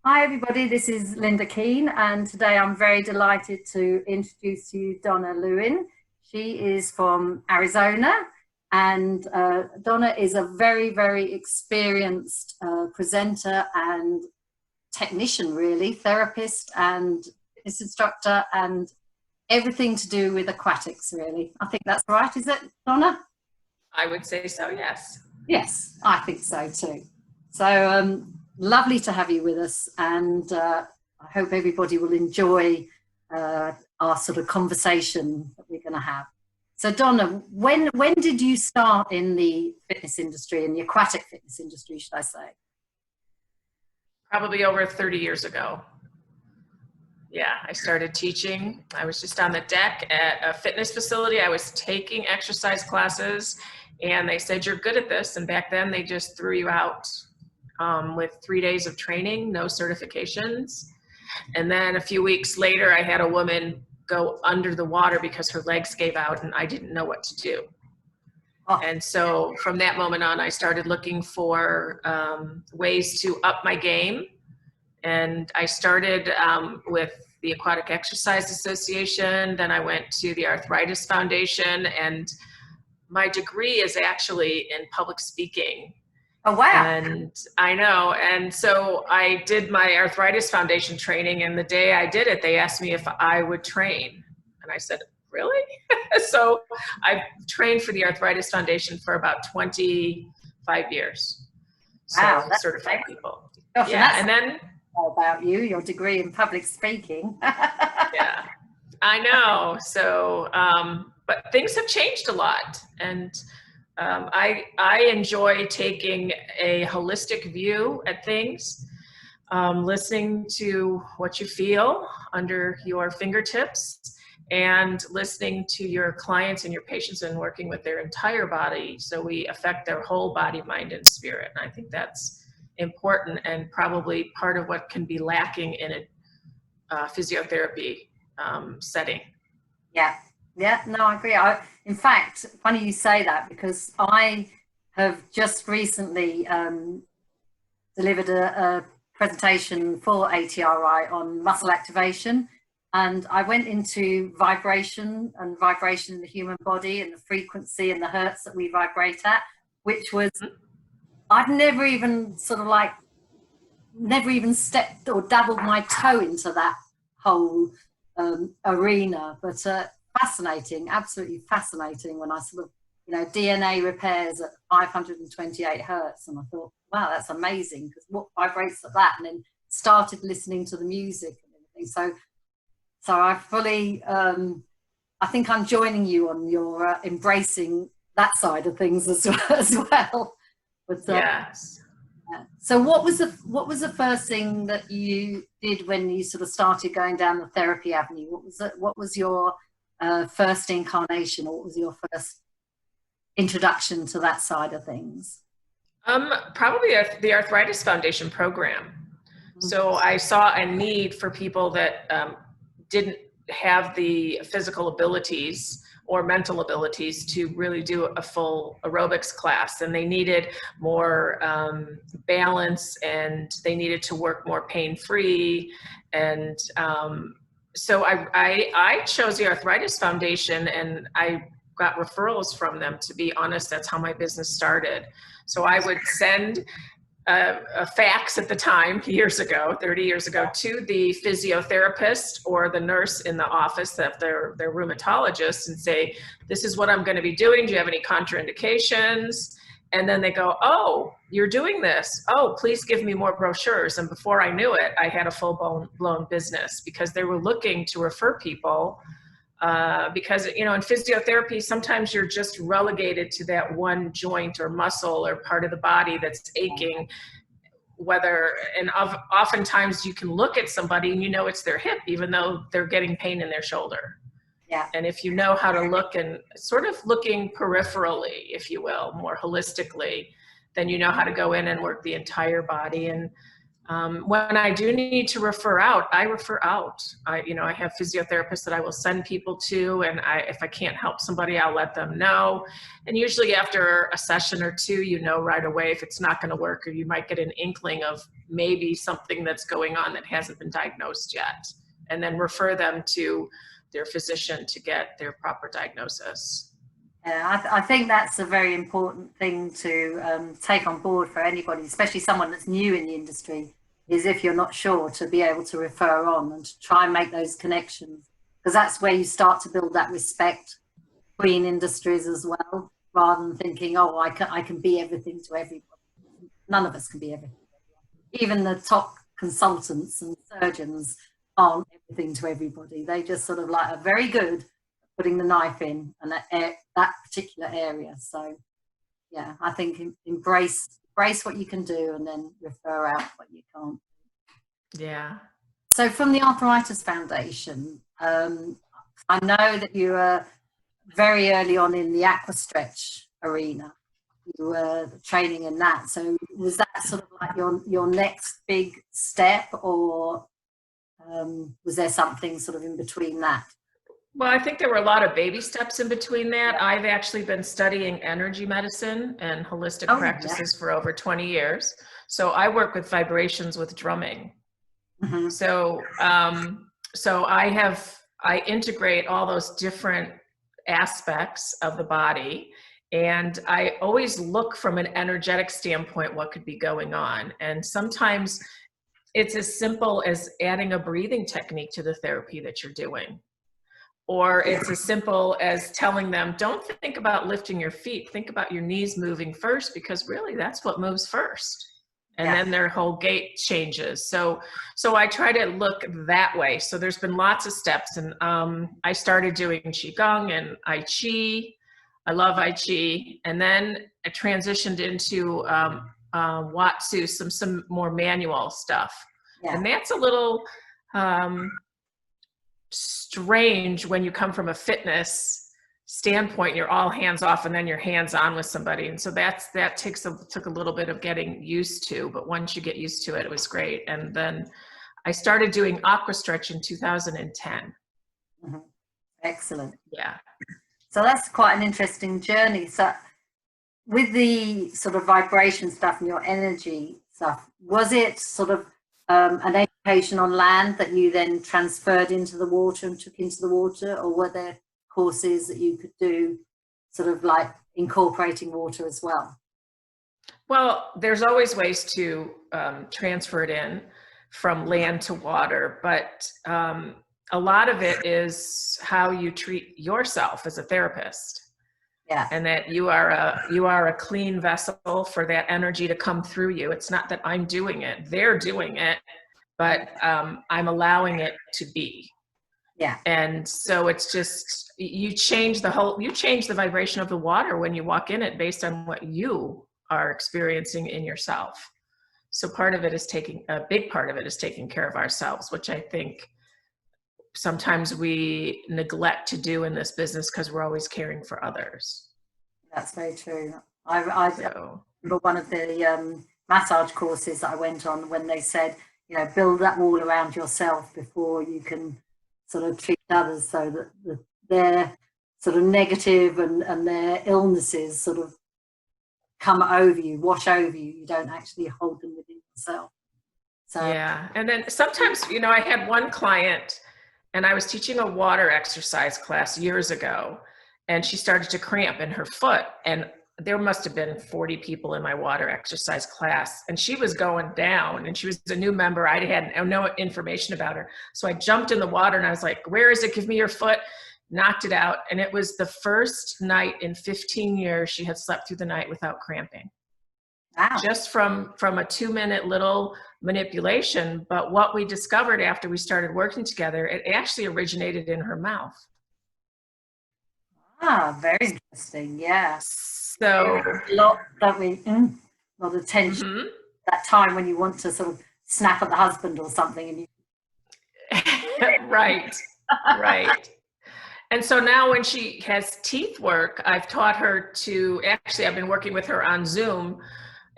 Hi everybody, this is Lynda Keane, and today I'm very delighted to introduce to you Donna Lewen. She is from Arizona, and Donna is a very, very experienced presenter and technician, really, therapist and fitness instructor, and everything to do with aquatics, really. I think that's right, is it, Donna? I would say so, yes. Yes, I think so too. So lovely to have you with us, and I hope everybody will enjoy our sort of conversation that we're going to have. So Donna, when did you start in the fitness industry, in the aquatic fitness industry, should I say? Probably over 30 years ago. Yeah, I started teaching. I was just on the deck at a fitness facility. I was taking exercise classes, and they said, "You're good at this." And back then they just threw you out with 3 days of training, no certifications. And then a few weeks later, I had a woman go under the water because her legs gave out and I didn't know what to do. Oh. And so from that moment on, I started looking for ways to up my game. And I started with the Aquatic Exercise Association. Then I went to the Arthritis Foundation, and my degree is actually in public speaking. Oh, wow. And I know. And so I did my Arthritis Foundation training, and the day I did it, they asked me if I would train. And I said, really? So I've trained for the Arthritis Foundation for about 25 years. Wow, So that's certified amazing. people. Gosh, Yeah, and then about you, your degree in public speaking. yeah, I know. So, but things have changed a lot, and I enjoy taking a holistic view at things, listening to what you feel under your fingertips, and listening to your clients and your patients and working with their entire body, so we affect their whole body, mind, and spirit. And I think that's important, and probably part of what can be lacking in a physiotherapy setting. Yeah, no, I agree. In fact, funny you say that, because I have just recently delivered a presentation for A.R.E.A on muscle activation, and I went into vibration and vibration in the human body and the frequency and the hertz that we vibrate at, which was, I've never even stepped or dabbled my toe into that whole arena, but fascinating, absolutely fascinating, when I sort of, DNA repairs at 528 hertz, and I thought, wow, that's amazing, because what vibrates at that? And then started listening to the music and everything. So I fully, I think I'm joining you on your embracing that side of things as well. But, yes. So what was the first thing that you did when you sort of started going down the therapy avenue? What was your first incarnation, or what was your first introduction to that side of things? Probably the Arthritis Foundation program. Mm-hmm. So I saw a need for people that didn't have the physical abilities or mental abilities to really do a full aerobics class, and they needed more balance, and they needed to work more pain-free. And so I chose the Arthritis Foundation, and I got referrals from them. To be honest, that's how my business started. So I would send a fax at the time, 30 years ago, to the physiotherapist or the nurse in the office, that their rheumatologist, and say, this is what I'm going to be doing. Do you have any contraindications? And then they go, oh, you're doing this. Oh, please give me more brochures. And before I knew it, I had a full-blown business, because they were looking to refer people. Because, in physiotherapy, sometimes you're just relegated to that one joint or muscle or part of the body that's aching, and oftentimes you can look at somebody and it's their hip, even though they're getting pain in their shoulder. Yeah. And if you know how to look, and sort of looking peripherally, if you will, more holistically, then you know how to go in and work the entire body. And When I do need to refer out, I refer out. I have physiotherapists that I will send people to, and if I can't help somebody, I'll let them know. And usually after a session or two, right away if it's not going to work, or you might get an inkling of maybe something that's going on that hasn't been diagnosed yet, and then refer them to their physician to get their proper diagnosis. Yeah, I think that's a very important thing to take on board for anybody, especially someone that's new in the industry, is if you're not sure, to be able to refer on and to try and make those connections, because that's where you start to build that respect between industries as well, rather than thinking, oh, I can be everything to everybody. None of us can be everything. Even the top consultants and surgeons aren't everything to everybody. They just sort of like are very good at putting the knife in and that particular area. So yeah, I think embrace what you can do and then refer out what you can't. Yeah. So from the Arthritis Foundation, I know that you were very early on in the aqua stretch arena. You were training in that. So was that sort of like your next big step, or was there something sort of in between that? Well, I think there were a lot of baby steps in between that. I've actually been studying energy medicine and holistic practices for over 20 years. So I work with vibrations with drumming. Mm-hmm. So I integrate all those different aspects of the body, and I always look from an energetic standpoint what could be going on. And sometimes it's as simple as adding a breathing technique to the therapy that you're doing. Or it's as simple as telling them, don't think about lifting your feet, think about your knees moving first, because really that's what moves first. And then their whole gait changes. So I try to look that way. So there's been lots of steps, and I started doing Qigong and I Chi. I love I Chi. And then I transitioned into Watsu, some more manual stuff. Yeah. And that's a little strange when you come from a fitness standpoint. You're all hands off and then you're hands on with somebody, and so that took a little bit of getting used to, but once you get used to it, it was great. And then I started doing aqua stretch in 2010. Mm-hmm. Excellent. Yeah. So that's quite an interesting journey. So with the sort of vibration stuff and your energy stuff, was it sort of an education on land that you then transferred into the water and took into the water, or were there courses that you could do sort of like incorporating water as well? Well, there's always ways to transfer it in from land to water, but a lot of it is how you treat yourself as a therapist. Yeah. And that you are a clean vessel for that energy to come through you. It's not that I'm doing it, they're doing it, but I'm allowing it to be. Yeah. And so it's just, you change the vibration of the water when you walk in it based on what you are experiencing in yourself. So a big part of it is taking care of ourselves, which I think sometimes we neglect to do in this business because we're always caring for others. That's very true. I remember one of the massage courses that I went on, when they said, build that wall around yourself before you can sort of treat others, so that their sort of negative and their illnesses sort of come over you, wash over you. You don't actually hold them within yourself. So yeah. And then sometimes, I had one client, and I was teaching a water exercise class years ago, and she started to cramp in her foot, and there must have been 40 people in my water exercise class, and she was going down, and she was a new member. I had no information about her. So I jumped in the water and I was like, where is it? Give me your foot. Knocked it out. And it was the first night in 15 years she had slept through the night without cramping. Wow. Just from a 2-minute little manipulation. But what we discovered after we started working together, it actually originated in her mouth. Ah, very interesting. Yeah. So a lot, don't we? A lot of tension. Mm-hmm. That time when you want to sort of snap at the husband or something, and you. Right. And so now when she has teeth work, I've taught her to, actually I've been working with her on Zoom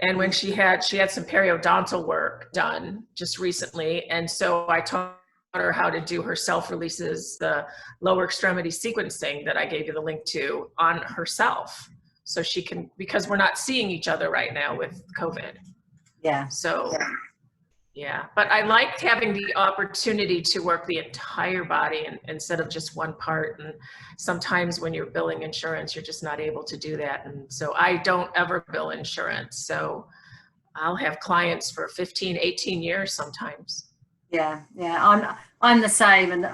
And when she had some periodontal work done just recently. And so I taught her how to do her self-releases, the lower extremity sequencing that I gave you the link to, on herself. So she can, because we're not seeing each other right now with COVID. Yeah. So, yeah. But I liked having the opportunity to work the entire body instead of just one part. And sometimes when you're billing insurance, you're just not able to do that. And so I don't ever bill insurance. So I'll have clients for 15, 18 years sometimes. Yeah, yeah, I'm the same, and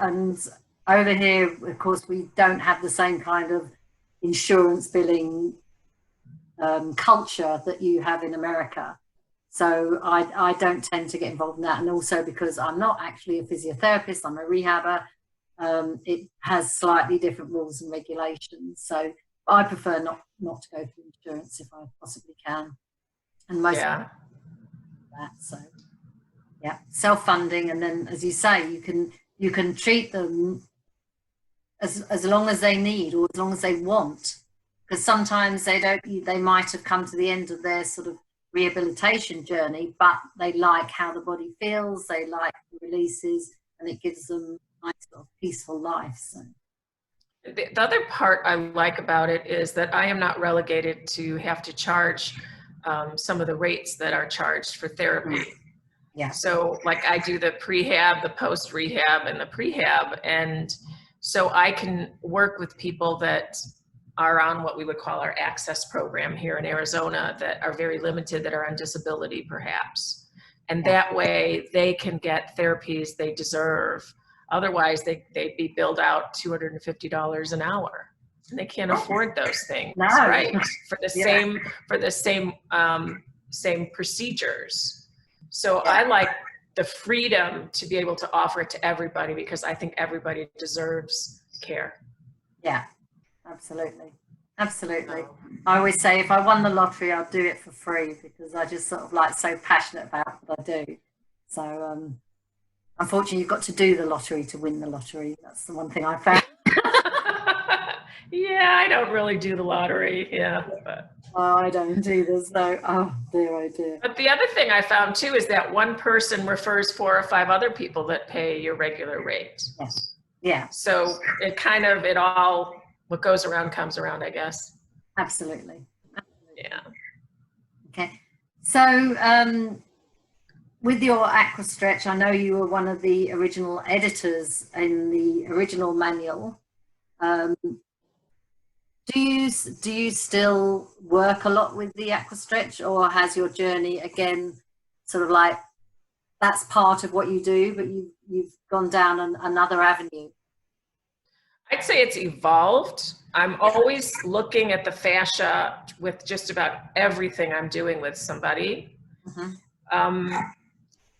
over here, of course, we don't have the same kind of insurance billing culture that you have in America. So I don't tend to get involved in that, and also because I'm not actually a physiotherapist, I'm a rehabber. It has slightly different rules and regulations, so I prefer not to go through insurance if I possibly can, and most of that. So. Yeah, self-funding, and then, as you say, you can treat them as long as they need or as long as they want, because sometimes they might have come to the end of their sort of rehabilitation journey, but they like how the body feels, they like the releases, and it gives them a nice sort of peaceful life. So. The other part I like about it is that I am not relegated to have to charge some of the rates that are charged for therapy. Yeah. So like I do the prehab, the post-rehab, and the prehab. And so I can work with people that are on what we would call our access program here in Arizona, that are very limited, that are on disability perhaps. And that way they can get therapies they deserve. Otherwise they'd be billed out $250 an hour. And they can't afford those things, No. right? For the same procedures. So I like the freedom to be able to offer it to everybody, because I think everybody deserves care. Yeah, absolutely. Absolutely. I always say if I won the lottery, I'd do it for free, because I just sort of so passionate about what I do. So unfortunately, you've got to do the lottery to win the lottery. That's the one thing I found. Yeah, I don't really do the lottery. Yeah. But. Oh, I don't either. So, oh dear, oh dear. But the other thing I found too is that one person refers 4 or 5 other people that pay your regular rate. Yes. Yeah. So what goes around comes around, I guess. Absolutely. Yeah. Okay. So, with your Aqua Stretch, I know you were one of the original editors in the original manual. Do you still work a lot with the Aqua Stretch, or has your journey again sort of like that's part of what you do, but you've gone down another avenue? I'd say it's evolved. I'm always looking at the fascia with just about everything I'm doing with somebody. Mm-hmm.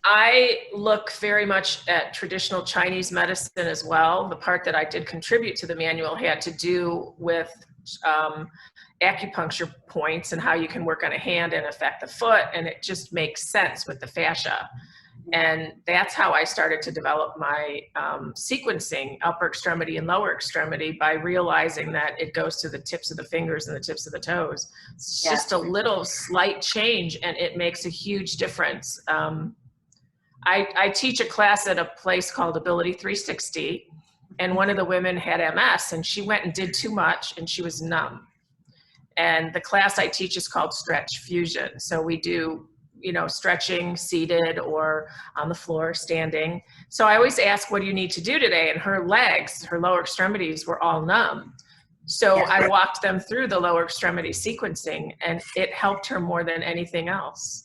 I look very much at traditional Chinese medicine as well. The part that I did contribute to the manual had to do with acupuncture points and how you can work on a hand and affect the foot, and it just makes sense with the fascia. And that's how I started to develop my sequencing, upper extremity and lower extremity, by realizing that it goes to the tips of the fingers and the tips of the toes. It's just a little slight change, and it makes a huge difference. I teach a class at a place called Ability 360, and one of the women had MS, and she went and did too much, and she was numb. And the class I teach is called Stretch Fusion. So we do, stretching seated or on the floor, standing. So I always ask, what do you need to do today? And her legs, her lower extremities were all numb. So I walked them through the lower extremity sequencing, and it helped her more than anything else.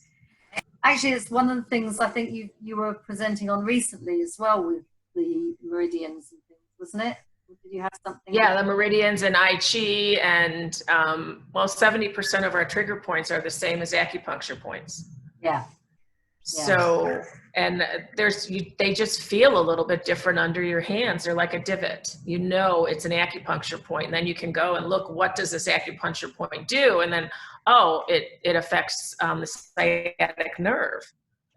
Actually, it's one of the things I think you were presenting on recently as well, with the meridians and things, wasn't it? Did you have something? Yeah, the meridians and I Chi, and 70% of our trigger points are the same as acupuncture points. Yeah. So, and they just feel a little bit different under your hands. They're like a divot. It's an acupuncture point, and then you can go and look, what does this acupuncture point do? And then, it affects the sciatic nerve.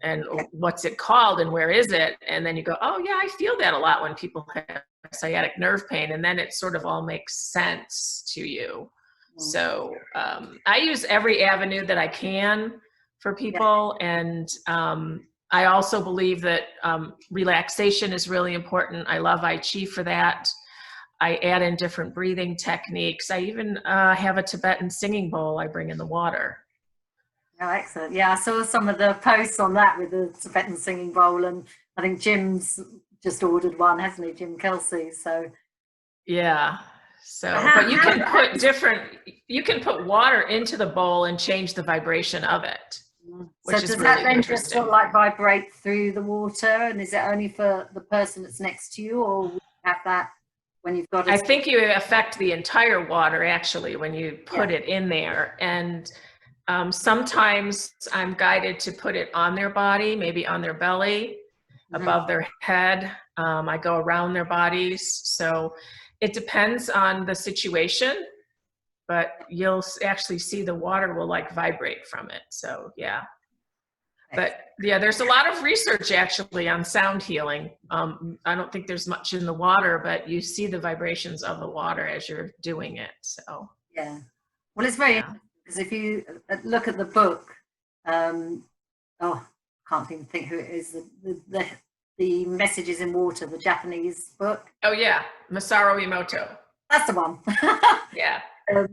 And what's it called and where is it? And then you go, oh yeah, I feel that a lot when people have sciatic nerve pain. And then it sort of all makes sense to you. So I use every avenue that I can. for people. And I also believe that relaxation is really important. I love I.Chi for that. I add in different breathing techniques. I even have a Tibetan singing bowl I bring in the water. Oh, excellent. Yeah, I saw some of the posts on that with the Tibetan singing bowl, and I think Jim's just ordered one, hasn't he, Jim Kelsey? So yeah. So, but you can put you can put water into the bowl and change the vibration of it, which is really interesting. So does that then just sort of like vibrate through the water, and is it only for the person that's next to you, or will you have that when you've got I think you affect the entire water actually when you put it in there. And sometimes I'm guided to put it on their body, maybe on their belly, above their head. I go around their bodies. So it depends on the situation, but you'll actually see the water will like vibrate from it. So yeah. But yeah, there's a lot of research actually on sound healing. I don't think there's much in the water, but you see the vibrations of the water as you're doing it. So yeah, well, it's very interesting because if you look at the book, oh, can't even think who it is. The Messages in Water, the Japanese book. Oh yeah, Masaru Emoto. That's the one. Yeah.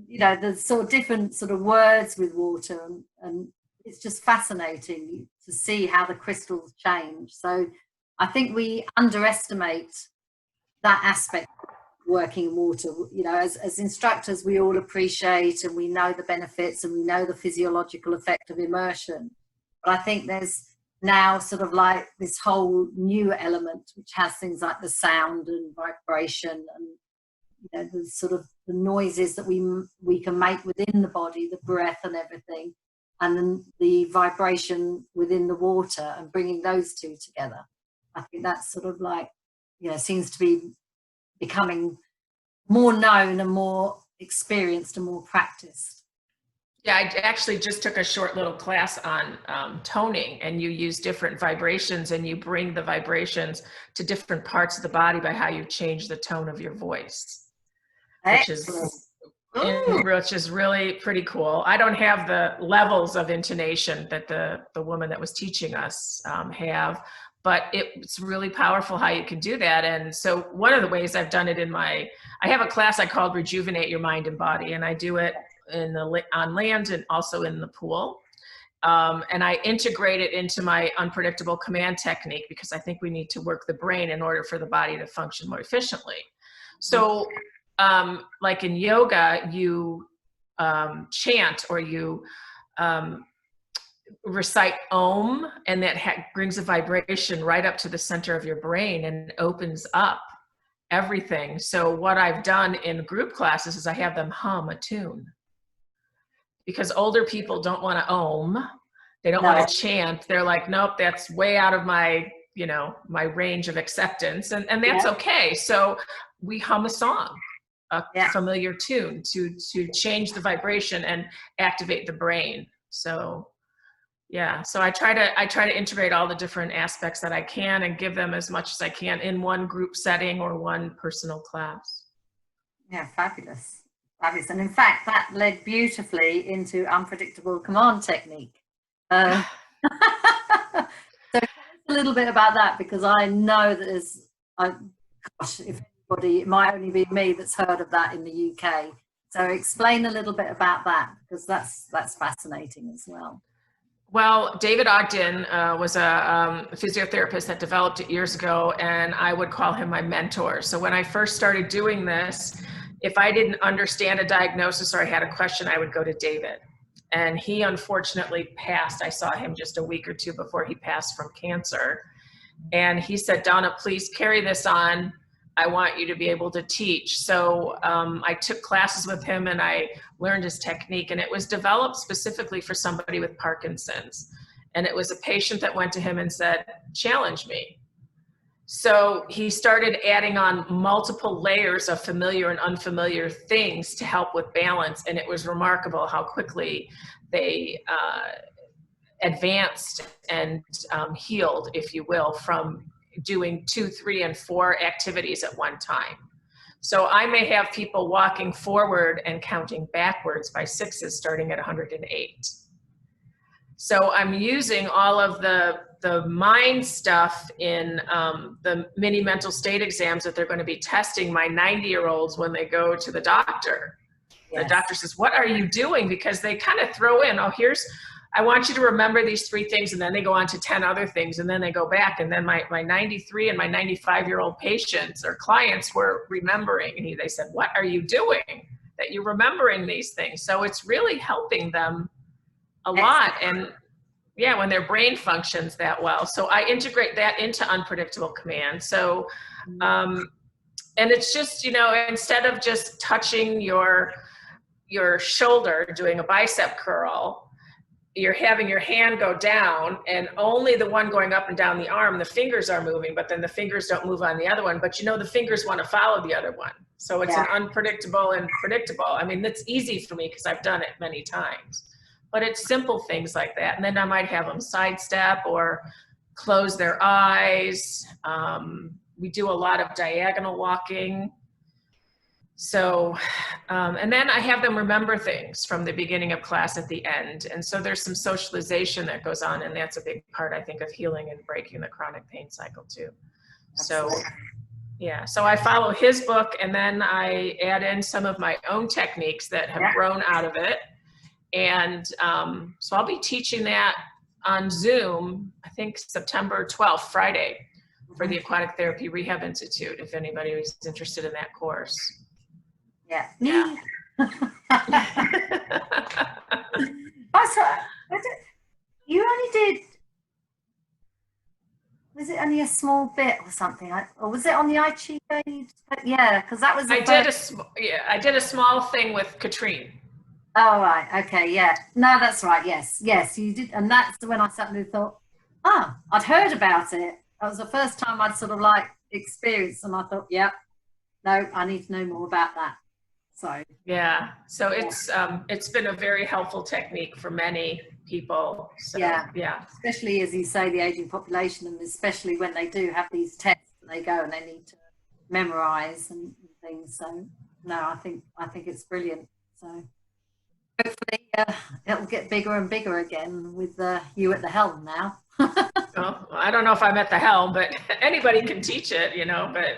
You know, there's sort of different sort of words with water, and it's just fascinating to see how the crystals change. So I think we underestimate that aspect of working in water. You know, as instructors, we all appreciate and we know the benefits and we know the physiological effect of immersion. But I think there's now sort of like this whole new element, which has things like the sound and vibration and, you know, the sort of the noises that we can make within the body, the breath and everything, and then the vibration within the water and bringing those two together. I think that's sort of like, you know, seems to be becoming more known and more experienced and more practiced. Yeah, I actually just took a short little class on toning, and you use different vibrations and you bring the vibrations to different parts of the body by how you change the tone of your voice, which is really pretty cool. I don't have the levels of intonation that the woman that was teaching us have, but it's really powerful how you can do that. And so one of the ways I've done it I have a class I called Rejuvenate Your Mind and Body, and I do it on land and also in the pool. And I integrate it into my unpredictable command technique because I think we need to work the brain in order for the body to function more efficiently. So like in yoga, you chant or you recite Om, and that brings a vibration right up to the center of your brain and opens up everything. So what I've done in group classes is I have them hum a tune, because older people don't want to Om. They don't want to chant. They're like, nope, that's way out of my, you know, my range of acceptance. And that's okay. So we hum a song, a familiar tune to change the vibration and activate the brain. So yeah, so I try to integrate all the different aspects that I can and give them as much as I can in one group setting or one personal class. Yeah, fabulous. Fabulous. And in fact, that led beautifully into unpredictable command technique. So tell us a little bit about that, because I know that gosh, if anybody, it might only be me that's heard of that in the UK. So explain a little bit about that, because that's fascinating as well. Well, David Ogden was a physiotherapist that developed it years ago, and I would call him my mentor. So when I first started doing this, if I didn't understand a diagnosis or I had a question, I would go to David. And he unfortunately passed. I saw him just a week or two before he passed from cancer. And he said, Donna, please carry this on. I want you to be able to teach. So I took classes with him and I learned his technique, and it was developed specifically for somebody with Parkinson's. And it was a patient that went to him and said, challenge me. So he started adding on multiple layers of familiar and unfamiliar things to help with balance. And it was remarkable how quickly they advanced and healed, if you will, from doing 2, 3, and 4 activities at one time. So I may have people walking forward and counting backwards by 6s starting at 108. So I'm using all of the mind stuff in the mini mental state exams that they're going to be testing my 90-year-olds when they go to the doctor. Yes. The doctor says, what are you doing? Because they kind of throw in, oh, I want you to remember these 3 things, and then they go on to 10 other things, and then they go back. And then my 93 and my 95-year-old patients or clients were remembering, and they said, what are you doing that you're remembering these things? So it's really helping them a lot. And yeah, when their brain functions that well. So I integrate that into unpredictable command. So, and it's just, instead of just touching your shoulder doing a bicep curl, you're having your hand go down, and only the one going up and down the arm, the fingers are moving, but then the fingers don't move on the other one. But the fingers want to follow the other one. So it's an unpredictable and predictable. I mean, that's easy for me because I've done it many times. But it's simple things like that. And then I might have them sidestep or close their eyes. We do a lot of diagonal walking. So, and then I have them remember things from the beginning of class at the end. And so there's some socialization that goes on, and that's a big part, I think, of healing and breaking the chronic pain cycle too. Absolutely. So, yeah, so I follow his book, and then I add in some of my own techniques that have grown out of it. And so I'll be teaching that on Zoom, I think September 12th, Friday, for the Aquatic Therapy Rehab Institute, if anybody is interested in that course. Yeah. Yeah. That's right. You only did, was it only a small bit or something? Or was it on the A.R.E.A? Yeah, because that was I did a small thing with Katrine. Oh, right. Okay. Yeah. No, that's right. Yes. Yes, you did. And that's when I sat and thought, I'd heard about it. That was the first time I'd sort of experienced, and I thought, no, I need to know more about that. So. Yeah. So it's been a very helpful technique for many people. So, yeah. Especially, as you say, the aging population, and especially when they do have these tests, they go and they need to memorize and things. So, no, I think it's brilliant. So. Hopefully it'll get bigger and bigger again with you at the helm now. Well, I don't know if I'm at the helm, but anybody can teach it, but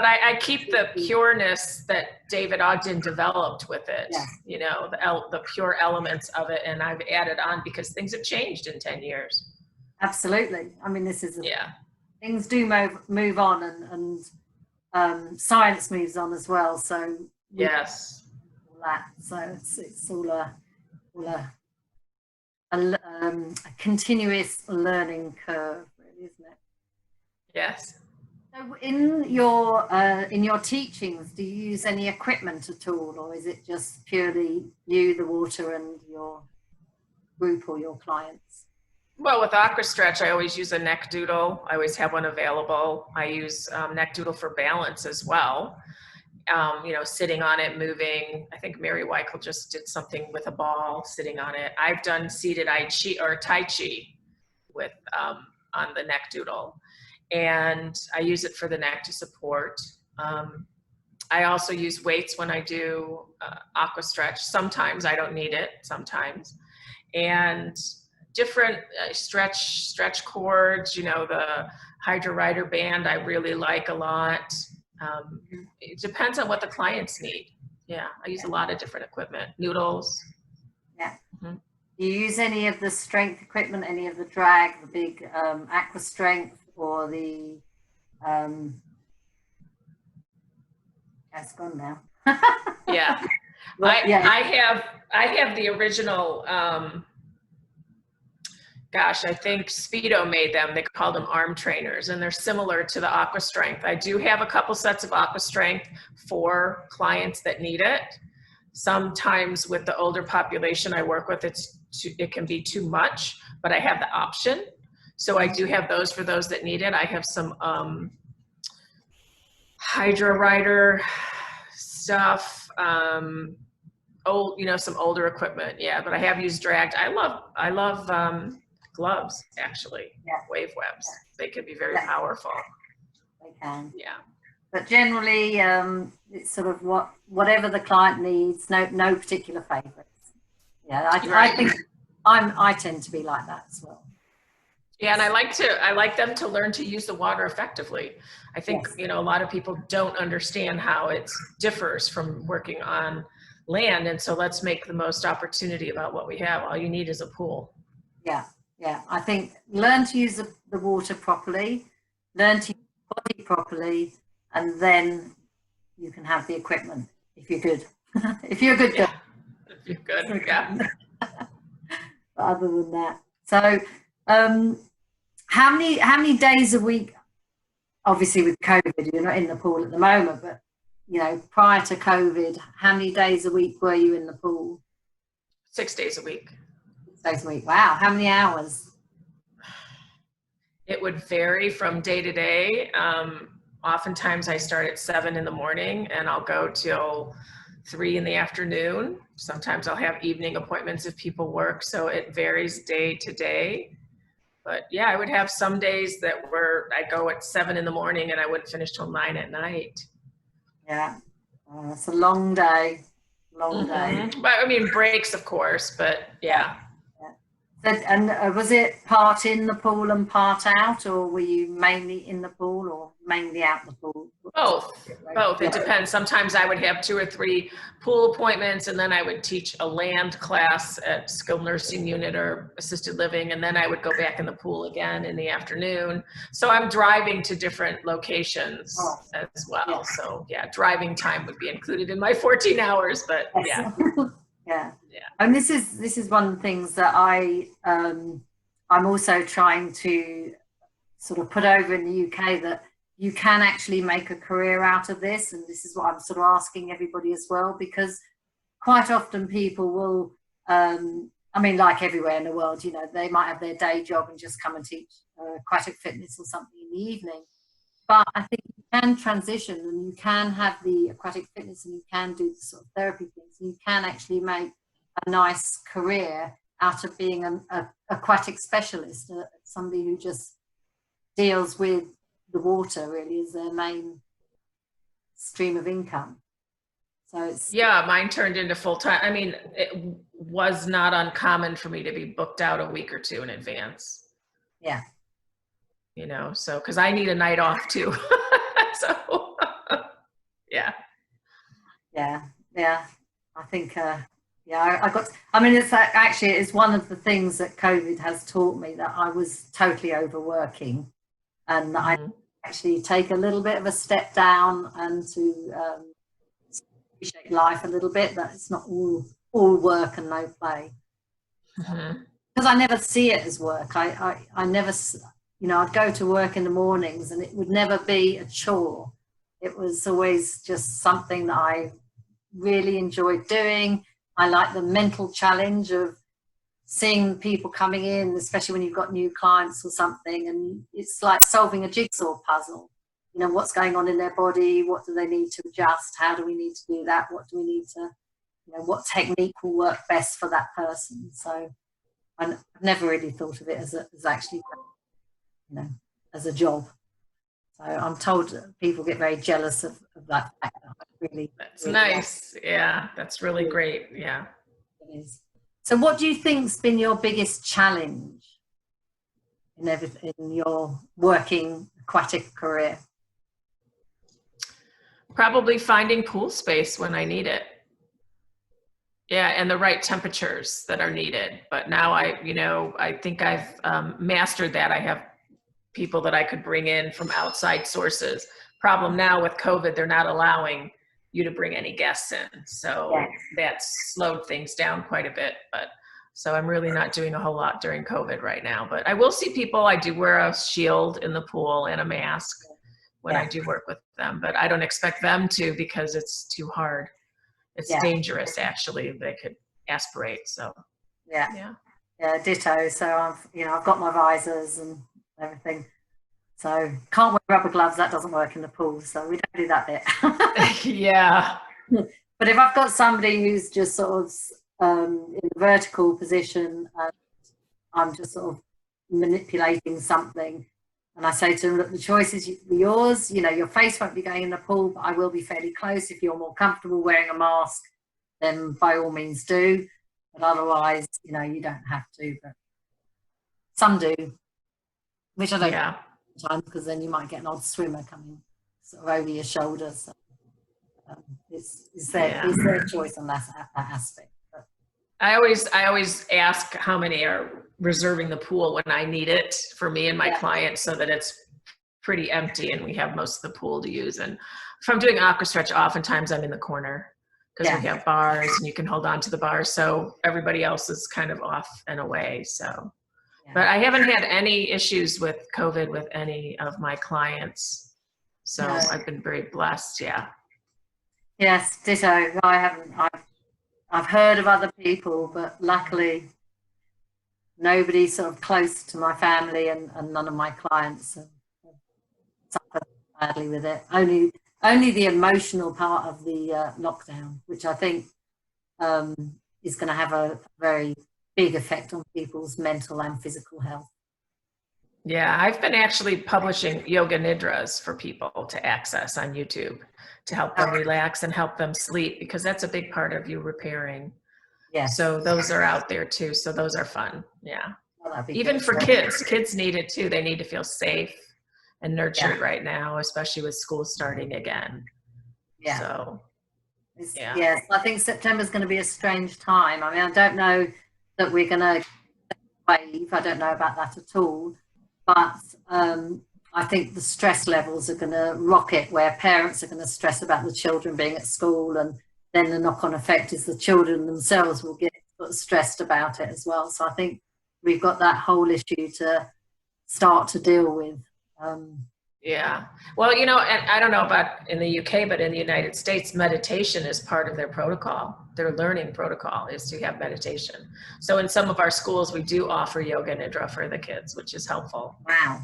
I keep the pureness that David Ogden developed with it, the pure elements of it, and I've added on because things have changed in 10 years. Absolutely. I mean, this is things do move on, and science moves on as well. So yes. That. So it's all a continuous learning curve, really, isn't it? Yes. So in your teachings, do you use any equipment at all, or is it just purely you, the water, and your group or your clients? Well, with Aqua Stretch, I always use a neck doodle. I always have one available. I use neck doodle for balance as well. Sitting on it, moving. I think Mary Weichel just did something with a ball, sitting on it. I've done seated Tai Chi with on the neck doodle, and I use it for the neck to support. I also use weights when I do Aqua Stretch. Sometimes I don't need it, sometimes. And different stretch cords, the Hydra Rider band I really like a lot. It depends on what the clients need. Yeah, I use a lot of different equipment, noodles. Yeah. Mm-hmm. Do you use any of the strength equipment, any of the drag, the big Aqua Strength, or the it's gone now. Yeah. I have the original I think Speedo made them. They called them arm trainers, and they're similar to the Aqua Strength. I do have a couple sets of Aqua Strength for clients that need it. Sometimes with the older population I work with, it can be too much, but I have the option. So I do have those for those that need it. I have some Hydra Rider stuff, some older equipment. Yeah, but I have used dragged. I love gloves, actually. Wave webs. They can be very powerful. They can. Yeah. But generally, it's sort of whatever the client needs. No particular favorites. Yeah, I tend to be like that as well. Yeah, and I like them to learn to use the water effectively. I think, Yes. you know, a lot of people don't understand how it differs from working on land. And so let's make the most opportunity about what we have. All you need is a pool. Yeah, yeah. I think learn to use the water properly, learn to use the body properly, and then you can have the equipment if you're good. If you're a good girl. If you're good, yeah. But other than that, so how many days a week? Obviously, with COVID, you're not in the pool at the moment, but you know, prior to COVID, how many days a week were you in the pool? 6 days a week. 6 days a week. Wow. How many hours? It would vary from day to day. Oftentimes I start at 7 in the morning and I'll go till 3 in the afternoon. Sometimes I'll have evening appointments if people work. So it varies day to day. But yeah, I would have some days that I go at 7 in the morning and I wouldn't finish till 9 at night. Yeah. It's a long day. Long day. But I mean, breaks, of course, but yeah. And was it part in the pool and part out, or were you mainly in the pool or mainly out the pool? Both. It depends. Sometimes I would have 2 or 3 pool appointments, and then I would teach a land class at skilled nursing unit or assisted living, and then I would go back in the pool again in the afternoon. So I'm driving to different locations as well. Yeah. So yeah, driving time would be included in my 14 hours, but yeah. Yeah. And this is one of the things that I'm also trying to sort of put over in the UK, that you can actually make a career out of this. And this is what I'm sort of asking everybody as well, because quite often people will, I mean, like everywhere in the world, you know, they might have their day job and just come and teach aquatic fitness or something in the evening. But I think you can transition and you can have the aquatic fitness and you can do the sort of therapy things. And you can actually make a nice career out of being an aquatic specialist, somebody who just deals with the water really as their main stream of income. So it's... Yeah, mine turned into full-time. I mean, it was not uncommon for me to be booked out a week or 2 in advance. Yeah. You know, so, because I need a night off too. So, yeah. Yeah. I think, I mean, it's one of the things that COVID has taught me, that I was totally overworking, and I actually take a little bit of a step down and to appreciate life a little bit, that it's not all work and no play. Because I never see it as work. I never... You know, I'd go to work in the mornings and it would never be a chore. It was always just something that I really enjoyed doing. I like the mental challenge of seeing people coming in, especially when you've got new clients or something, and it's like solving a jigsaw puzzle. You know, what's going on in their body? What do they need to adjust? How do we need to do that? What do we need to, you know, what technique will work best for that person? So I've never really thought of it as actually, you know, as a job. So I'm told people get very jealous of that fact. That's really nice. Yeah, that's really great. Yeah. It is. So what do you think's been your biggest challenge in your working aquatic career? Probably finding pool space when I need it. Yeah, and the right temperatures that are needed. But now I think I've mastered that. I have people that I could bring in from outside sources. Problem now with COVID, they're not allowing you to bring any guests in. So that's slowed things down quite a bit. But so I'm really not doing a whole lot during COVID right now. But I will see people. I do wear a shield in the pool and a mask when I do work with them. But I don't expect them to, because it's too hard. It's dangerous, actually. They could aspirate. So yeah, ditto. So I've got my visors and everything. So can't wear rubber gloves. That doesn't work in the pool. So we don't do that bit. Yeah. But if I've got somebody who's just sort of in a vertical position, and I'm just sort of manipulating something, and I say to them, look, the choice is yours. You know, your face won't be going in the pool, but I will be fairly close. If you're more comfortable wearing a mask, then by all means do. but otherwise, you know, you don't have to, but some do, which I don't sometimes, because then you might get an odd swimmer coming sort of over your shoulder. So it's their choice on that aspect. But I always ask how many are reserving the pool when I need it for me and my clients, so that it's pretty empty and we have most of the pool to use. And if I'm doing aqua stretch, oftentimes I'm in the corner because we have bars and you can hold on to the bars. So everybody else is kind of off and away. So, but I haven't had any issues with COVID with any of my clients. So I've been very blessed. Yeah. Yes, ditto. I haven't. I've heard of other people, but luckily nobody sort of close to my family and none of my clients have suffered badly with it. Only the emotional part of the lockdown, which I think is going to have a very big effect on people's mental and physical health. Yeah, I've been actually publishing yoga nidras for people to access on YouTube to help them relax and help them sleep, because that's a big part of you repairing. Yeah. So those are out there too. So those are fun. Yeah. Well, even for kids need it too. They need to feel safe and nurtured right now, especially with school starting again. Yeah. So, yes, I think September's going to be a strange time. I mean, I don't know that we're going to wave. I don't know about that at all. But I think the stress levels are going to rocket, where parents are going to stress about the children being at school, and then the knock-on effect is the children themselves will get stressed about it as well. So I think we've got that whole issue to start to deal with. Yeah. Well, you know, and I don't know about in the UK, but in the United States, meditation is part of their protocol. Their learning protocol is to have meditation. So in some of our schools, we do offer yoga nidra for the kids, which is helpful. Wow.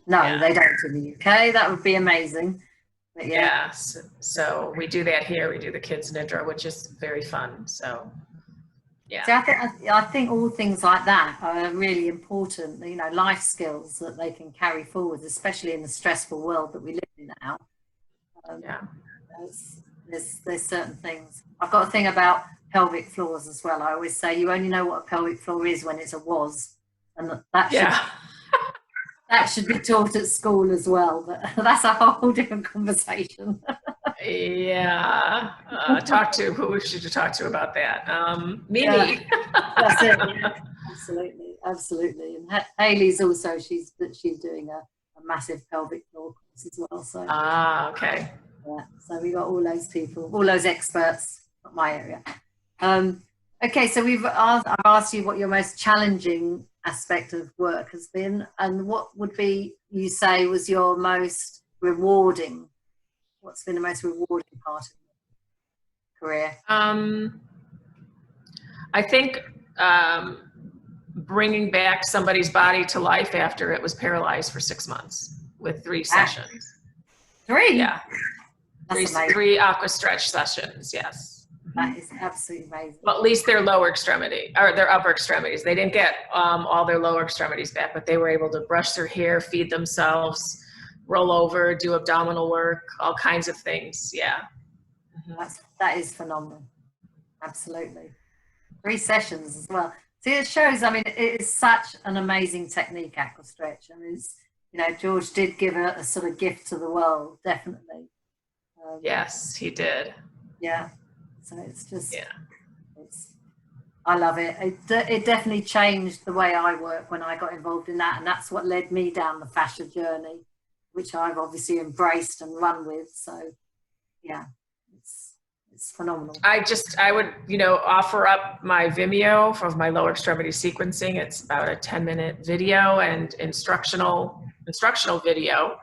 No, they don't in the UK. That would be amazing. But so we do that here. We do the kids nidra, which is very fun. So so I think all things like that are really important, you know, life skills that they can carry forward, especially in the stressful world that we live in now. There's certain things. I've got a thing about pelvic floors as well. I always say you only know what a pelvic floor is when it's a was, and that should be taught at school as well, but that's a whole different conversation. Who should you talk to about that? Mimi. That's it. Yeah. Absolutely. And Hayley's also, she's doing a massive pelvic floor course as well. So okay. Yeah, so we got all those people, all those experts, not my area. Okay, so I've asked you what your most challenging aspect of work has been, and what would be, you say, was your most rewarding? What's been the most rewarding part of your career? I think bringing back somebody's body to life after it was paralyzed for 6 months with 3 sessions. 3? Yeah. Three aqua stretch sessions, yes. That is absolutely amazing. Well, at least their lower extremity, or their upper extremities. They didn't get all their lower extremities back, but they were able to brush their hair, feed themselves, roll over, do abdominal work, all kinds of things. Yeah. That is phenomenal. Absolutely. 3 sessions as well. See, it shows, I mean, it is such an amazing technique, aqua stretch. I mean, it's, you know, George did give a sort of gift to the world, definitely. Yes, he did. Yeah. So it's just, I love it. It definitely changed the way I work when I got involved in that. And that's what led me down the fascia journey, which I've obviously embraced and run with. So yeah, it's phenomenal. I would, you know, offer up my Vimeo for my lower extremity sequencing. It's about a 10-minute video and instructional video.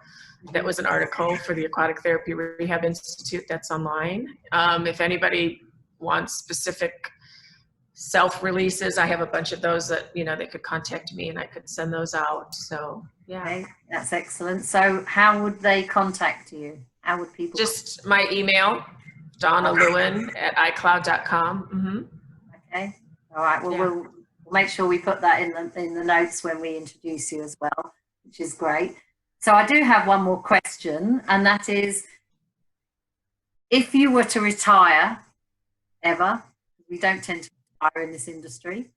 That was an article for the Aquatic Therapy Rehab Institute that's online. If anybody wants specific self-releases, I have a bunch of those that, you know, they could contact me and I could send those out. So, yeah. Okay, that's excellent. So how would they contact you? How would people? Just my email, donnalewen@icloud.com. Mm-hmm. Okay. All right. Well, we'll make sure we put that in the notes when we introduce you as well, which is great. So I do have one more question, and that is, if you were to retire ever, we don't tend to retire in this industry.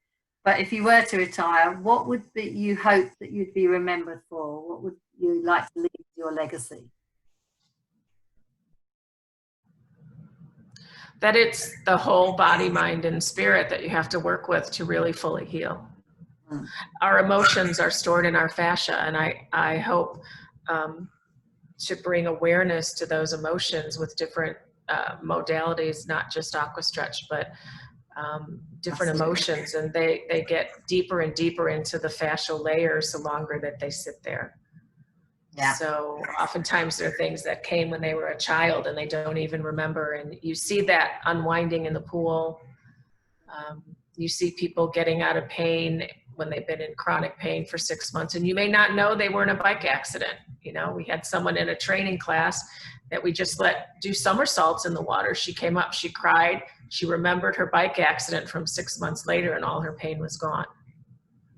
But if you were to retire, what would be, you hope that you'd be remembered for? What would you like to leave your legacy? That it's the whole body, mind, and spirit that you have to work with to really fully heal. Our emotions are stored in our fascia, and I hope to bring awareness to those emotions with different modalities, not just aqua stretch, but different emotions, and they get deeper and deeper into the fascial layers the longer that they sit there. Yeah. So oftentimes there are things that came when they were a child and they don't even remember, and you see that unwinding in the pool. You see people getting out of pain when they've been in chronic pain for 6 months, and you may not know they were in a bike accident. You know, we had someone in a training class that we just let do somersaults in the water. She came up, she cried, she remembered her bike accident from 6 months later, and all her pain was gone.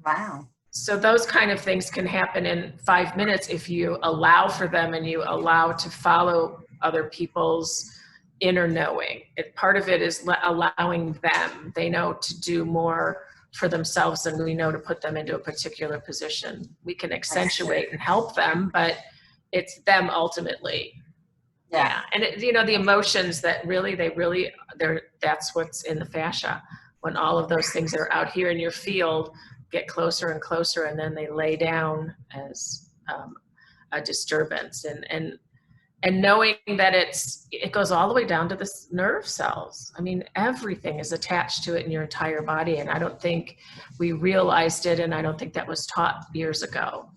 Wow. So those kind of things can happen in 5 minutes if you allow for them and you allow to follow other people's inner knowing. Part of it is allowing them. They know to do more for themselves than we know to put them into a particular position. We can accentuate and help them, but it's them ultimately. Yeah. And you know, the emotions that that's what's in the fascia. When all of those things that are out here in your field get closer and closer, and then they lay down as a disturbance, and knowing that it goes all the way down to the nerve cells. I mean, everything is attached to it in your entire body, and I don't think we realized it, and I don't think that was taught years ago.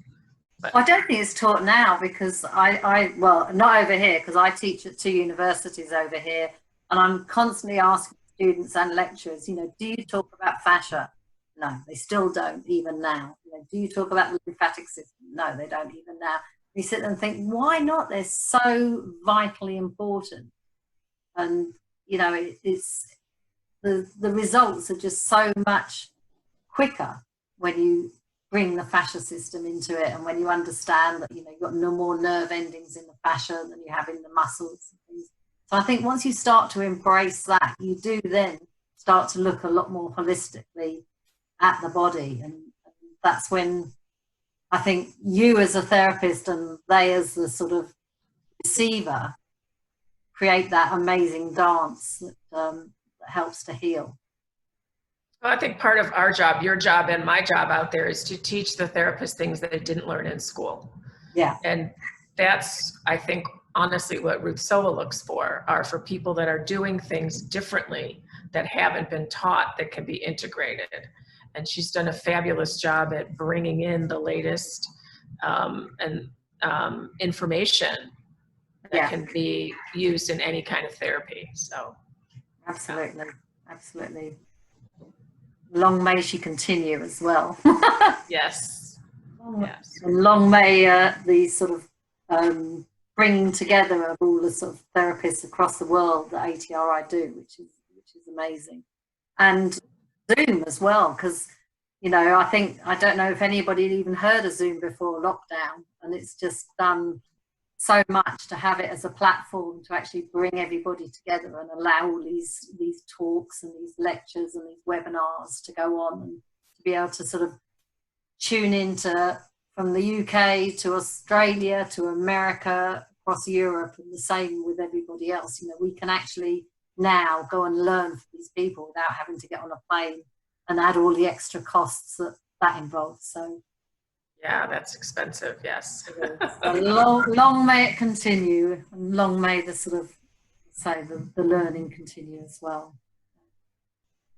But I don't think it's taught now, because well, not over here, because I teach at 2 universities over here, and I'm constantly asking students and lecturers, you know, do you talk about fascia? No, they still don't, even now. You know, do you talk about the lymphatic system? No, they don't even now. You sit there and think, why not? They're so vitally important. And, you know, it's the results are just so much quicker when you bring the fascia system into it, and when you understand that, you know, you've got no more nerve endings in the fascia than you have in the muscles and things. So I think once you start to embrace that, you do then start to look a lot more holistically at the body, and that's when I think you as a therapist and they as the sort of receiver create that amazing dance that helps to heal. Well, I think part of our job, your job and my job out there, is to teach the therapist things that they didn't learn in school. Yeah. And that's, I think, honestly, what Ruth Soa looks for, are for people that are doing things differently that haven't been taught, that can be integrated. And she's done a fabulous job at bringing in the latest information that can be used in any kind of therapy. So, absolutely, absolutely. Long may she continue as well. Yes. Yes. And long may these sort of bringing together of all the sort of therapists across the world that A.R.E.A do, which is amazing. And Zoom as well, because, you know, I don't know if anybody had even heard of Zoom before lockdown, and it's just done so much to have it as a platform to actually bring everybody together and allow all these talks and these lectures and these webinars to go on, and to be able to sort of tune into from the UK to Australia to America, across Europe, and the same with everybody else. You know, we can actually now go and learn from these people without having to get on a plane and add all the extra costs that involves. So yeah, that's expensive. Yes. So long may it continue, and long may the sort of the learning continue as well.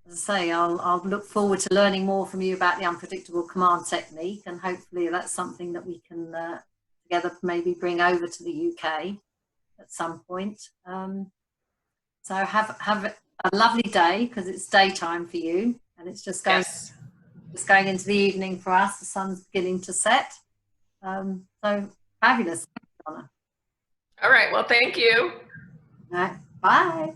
As I say, I'll look forward to learning more from you about the unpredictable command technique, and hopefully that's something that we can together maybe bring over to the UK at some point. So have a lovely day, because it's daytime for you, and it's just going into the evening for us. The sun's beginning to set. So fabulous. Thank you, Donna. All right. Well, thank you. All right. Bye.